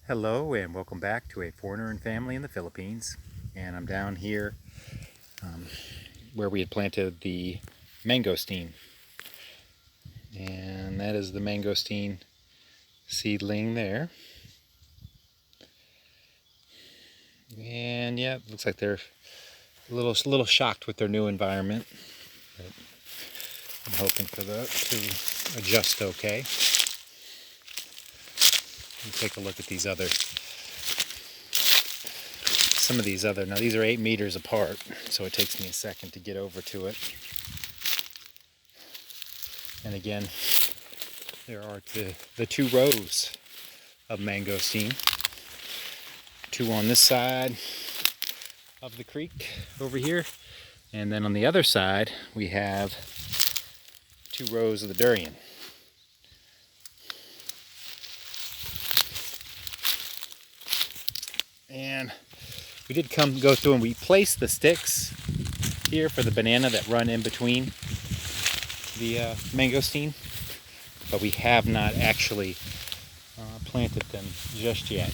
Hello and welcome back to A Foreigner and Family in the Philippines. And I'm down here where we had planted the mangosteen. And that is the mangosteen seedling there. And yeah, it looks like they're a little shocked with their new environment. But I'm hoping for that to adjust okay. Let's take a look at these now these are 8 meters apart, so it takes me a second to get over to it. And again, there are the 2 rows of mangosteen. 2 on this side of the creek over here, and then on the other side we have 2 rows of the durian. And we did go through and we placed the sticks here for the banana that run in between the mangosteen, but we have not actually planted them just yet.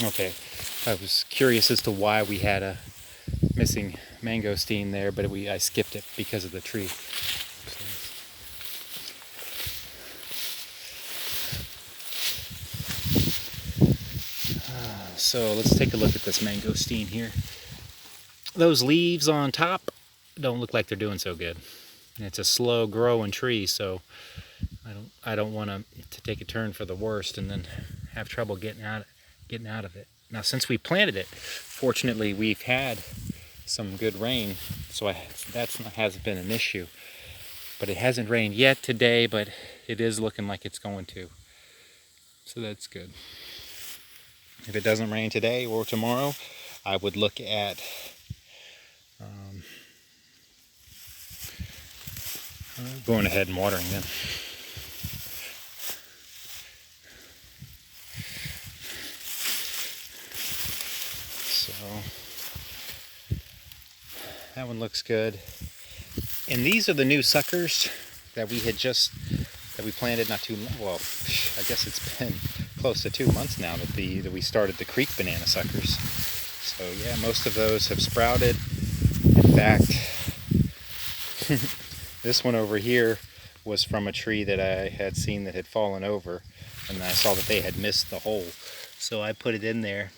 Okay, I was curious as to why we had a missing mangosteen there, but I skipped it because of the tree. So let's take a look at this mangosteen here. Those leaves on top don't look like they're doing so good. And it's a slow growing tree, so I don't want to take a turn for the worst and then have trouble getting out of it. Now, since we planted it, fortunately we've had some good rain, so that hasn't been an issue. But it hasn't rained yet today, but it is looking like it's going to. So that's good. If it doesn't rain today or tomorrow, I would look at going ahead and watering them. So that one looks good. And these are the new suckers that we planted not too long. Well, I guess it's been close to 2 months now that we started the creek banana suckers. So yeah, most of those have sprouted. In fact, this one over here was from a tree that I had seen that had fallen over, and I saw that they had missed the hole. So I put it in there,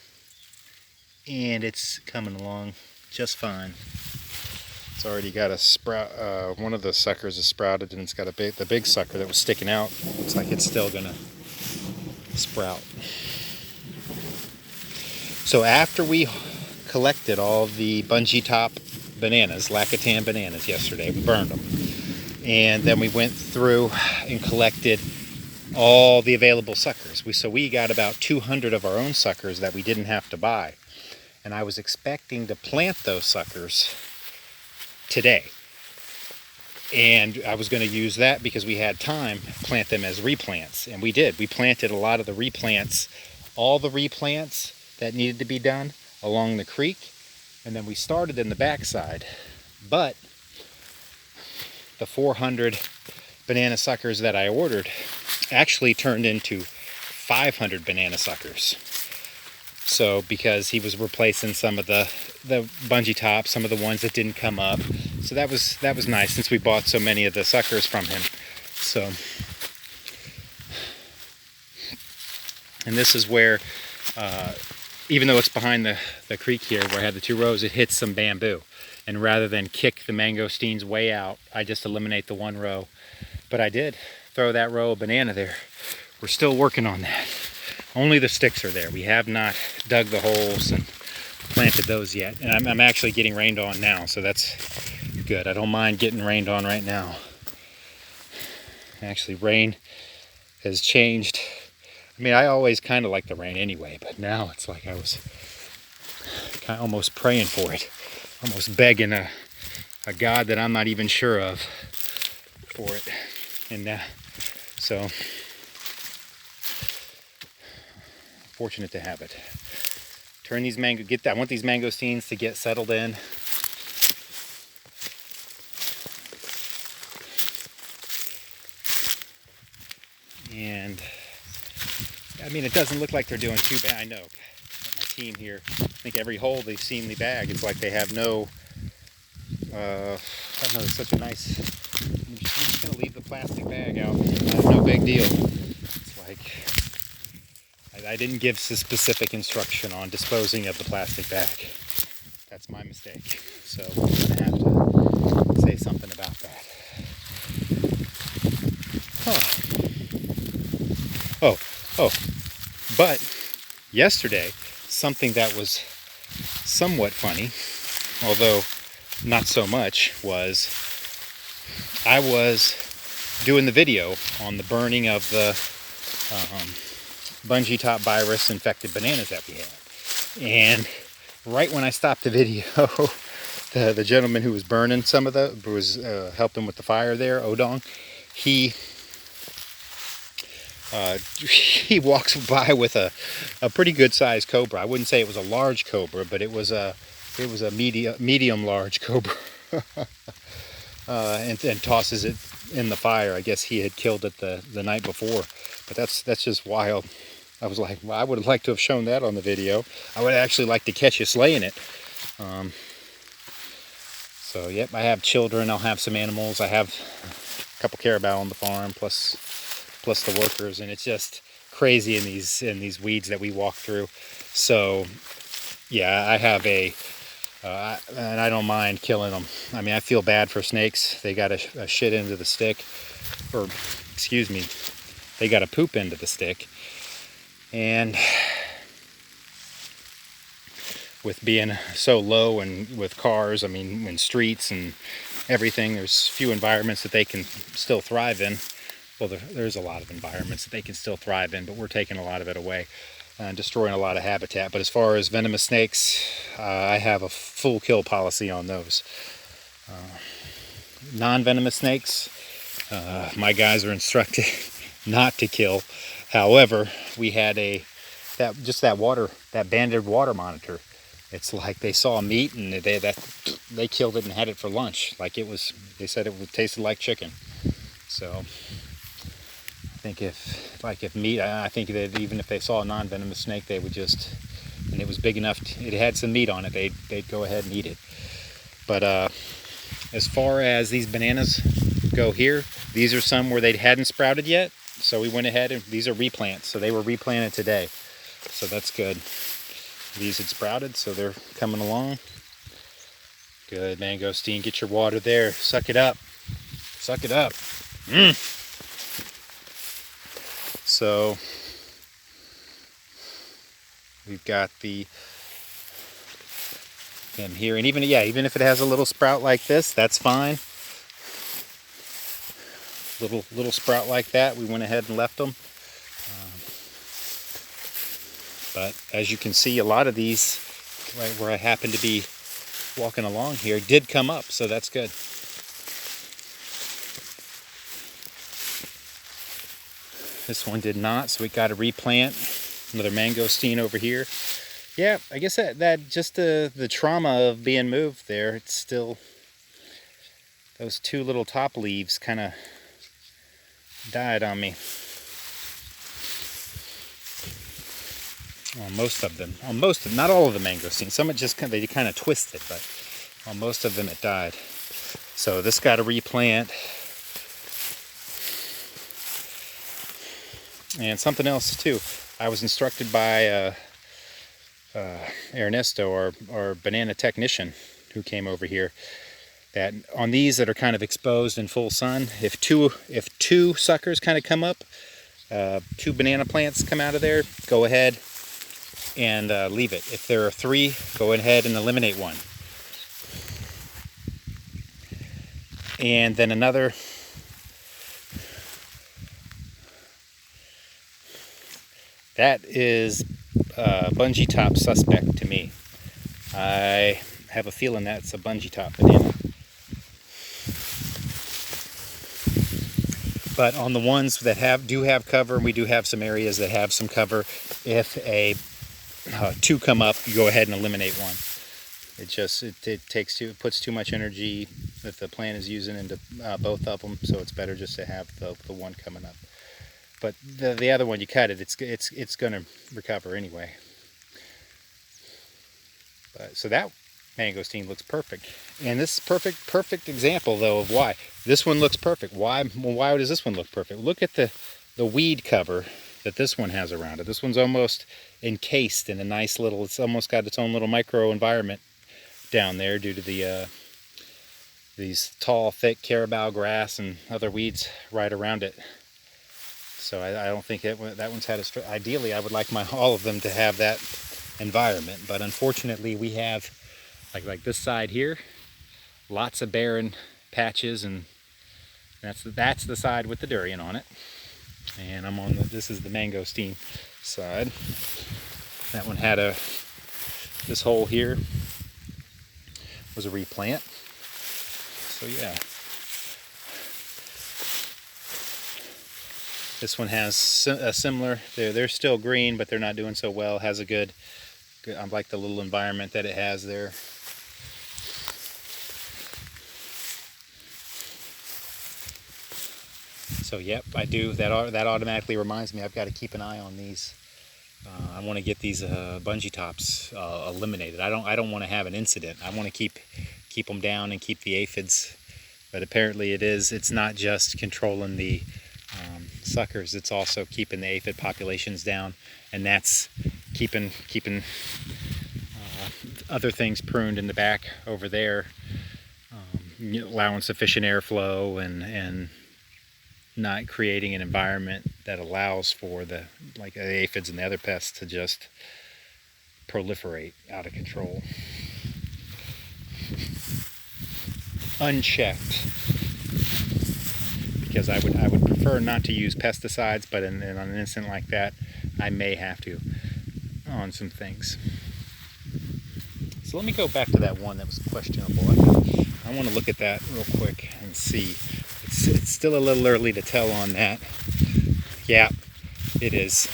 and it's coming along just fine. It's already got a sprout. One of the suckers is sprouted, and it's got the big sucker that was sticking out. Looks like it's still gonna sprout. So after we collected all the bungee top bananas, Lacatan bananas yesterday, we burned them. And then we went through and collected all the available suckers. So we got about 200 of our own suckers that we didn't have to buy. And I was expecting to plant those suckers today. And I was going to use that because we had time, plant them as replants. And we did. We planted a lot of the replants, all the replants that needed to be done along the creek. And then we started in the backside. But the 400 banana suckers that I ordered actually turned into 500 banana suckers. So because he was replacing some of the bungee tops, some of the ones that didn't come up. So that was nice since we bought so many of the suckers from him. So, and this is where, even though it's behind the creek here where I had the 2 rows, it hits some bamboo. And rather than kick the mangosteens way out, I just eliminate the 1 row. But I did throw that row of banana there. We're still working on that. Only the sticks are there. We have not dug the holes and planted those yet. And I'm actually getting rained on now, so that's good. I don't mind getting rained on right now. Actually, rain has changed. I mean, I always kind of like the rain anyway, but now it's like I was kind of almost praying for it. Almost begging a God that I'm not even sure of for it. And so fortunate to have it. turn these I want these mangosteens to get settled in. And I mean, it doesn't look like they're doing too bad. I know my team here, I think every hole they've seen the bag, it's like they have no, I don't know, it's such a nice, I'm just going to leave the plastic bag out. No big deal. It's like, I didn't give specific instruction on disposing of the plastic bag. That's my mistake. So I'm going to have to say something about that. Oh, but yesterday, something that was somewhat funny, although not so much, was I was doing the video on the burning of the bungee top virus infected bananas that we had. And right when I stopped the video, the gentleman who was burning some of was helping with the fire there, Odong, he walks by with a pretty good sized cobra. I wouldn't say it was a large cobra, but it was a medium large cobra. and tosses it in the fire. I guess he had killed it the night before. But that's just wild. I was like, well, I would have liked to have shown that on the video. I would actually like to catch you slaying it. So yep, I have children. I'll have some animals. I have a couple carabao on the farm, plus the workers, and it's just crazy in these weeds that we walk through. So yeah, I have and I don't mind killing them. I mean, I feel bad for snakes. They got a shit into the stick, or excuse me, they got a poop into the stick. And with being so low and with cars, I mean, in streets and everything, there's few environments that they can still thrive in. Well, there's a lot of environments that they can still thrive in, but we're taking a lot of it away and destroying a lot of habitat. But as far as venomous snakes, I have a full kill policy on those. Non-venomous snakes, my guys are instructed not to kill. However, we had that banded water monitor. It's like they saw meat and they killed it and had it for lunch. Like they said it tasted like chicken. So I think if meat, I think that even if they saw a non-venomous snake, they would just, and it was big enough, it had some meat on it, they'd go ahead and eat it. But as far as these bananas go here, these are some where they hadn't sprouted yet. So we went ahead and these are replants. So they were replanted today. So that's good. These had sprouted, so they're coming along. Good, Mangosteen, get your water there. Suck it up. Suck it up. So we've got them here, and even if it has a little sprout like this, that's fine. Little sprout like that, we went ahead and left them. But as you can see, a lot of these, right where I happen to be walking along here, did come up, so that's good. This one did not, so we got to replant. Another mangosteen over here. Yeah, I guess that just the trauma of being moved there, it's still, those two little top leaves kind of died on me. On most of them. Not all of the mangosteens. Some it just they kind of twisted, but on most of them it died. So this got to replant. And something else too. I was instructed by Ernesto, our banana technician, who came over here, that on these that are kind of exposed in full sun, if two suckers kind of come up, two banana plants come out of there, go ahead and leave it. If there are three, go ahead and eliminate one. And then another, that is bungee top suspect to me. I have a feeling that's a bungee top banana. But on the ones that do have cover, and we do have some areas that have some cover, if a two come up, you go ahead and eliminate one. It puts too much energy that the plant is using into both of them, so it's better just to have the one coming up. But the other one, you cut it, it's going to recover anyway. So that mangosteen looks perfect, and this is perfect example though of why this one looks perfect. Why does this one look perfect? Look at the weed cover that this one has around it. This one's almost encased in a nice little, it's almost got its own little micro environment down there due to these tall, thick carabao grass and other weeds right around it. So I don't think that one's had ideally I would like all of them to have that environment, but unfortunately we have like this side here, lots of barren patches, and that's the side with the durian on it. And I'm on this is the mangosteen side. That one had this hole here was a replant. So yeah. This one has a similar, they're still green, but they're not doing so well. Has a good, I like the little environment that it has there. So yep, I do. That automatically reminds me I've got to keep an eye on these. I want to get these bungee tops eliminated. I don't want to have an incident. I want to keep them down and keep the aphids. But apparently it's not just controlling the suckers. It's also keeping the aphid populations down, and that's keeping other things pruned in the back over there, allowing sufficient airflow and not creating an environment that allows for the aphids and the other pests to just proliferate out of control. Unchecked, because I would prefer not to use pesticides, but on an incident like that, I may have to on some things. So let me go back to that one that was questionable. I want to look at that real quick and see. It's still a little early to tell on that. Yeah, it is.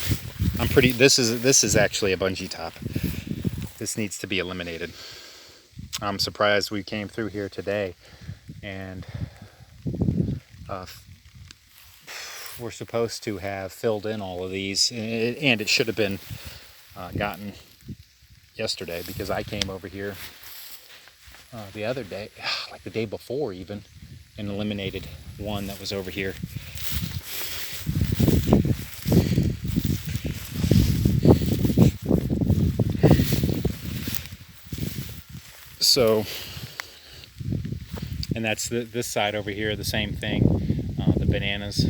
This is actually a bungee top. This needs to be eliminated. I'm surprised we came through here today and we're supposed to have filled in all of these, and it should have been gotten yesterday, because I came over here the other day, like the day before even, and eliminated one that was over here. So, and that's this side over here, the same thing. The bananas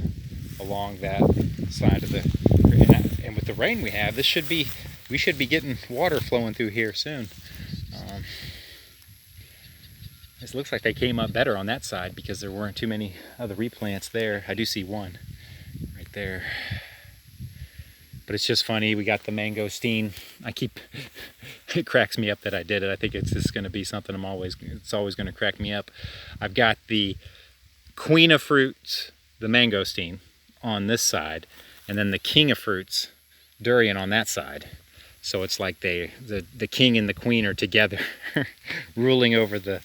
along that side of and with the rain we have, we should be getting water flowing through here soon. This looks like they came up better on that side because there weren't too many other replants there. I do see one right there. But it's just funny, we got the mangosteen. It cracks me up that I did it. I think it's just gonna be something it's always gonna crack me up. I've got the queen of fruits, the mangosteen, on this side, and then the king of fruits, durian, on that side. So it's like the king and the queen are together ruling over the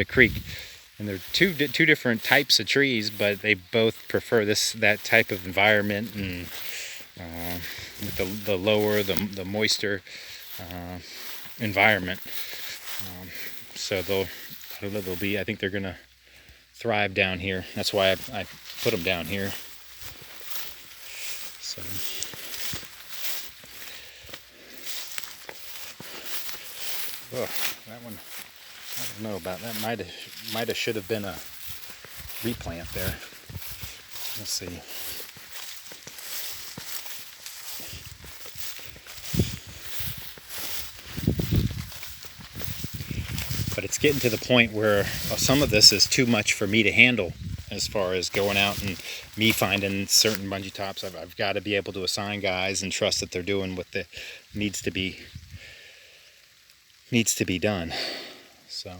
creek. And they're two different types of trees, but they both prefer that type of environment, and with the lower, the moister environment. So they'll be, I think they're gonna thrive down here. That's why I put them down here. So. Oh, that one, I don't know about that. Might have should have been a replant there. Let's see. But it's getting to the point where some of this is too much for me to handle, as far as going out and me finding certain bungee tops. I've got to be able to assign guys and trust that they're doing what needs to be done. So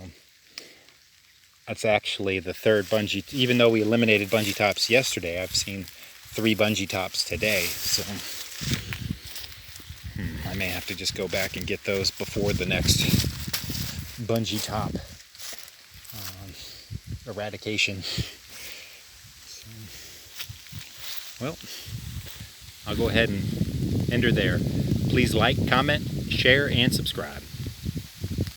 that's actually the third bungee. Even though we eliminated bungee tops yesterday, I've seen 3 bungee tops today. So may have to just go back and get those before the next bungee top eradication. So, well, I'll go ahead and end her there. Please like, comment, share, and subscribe.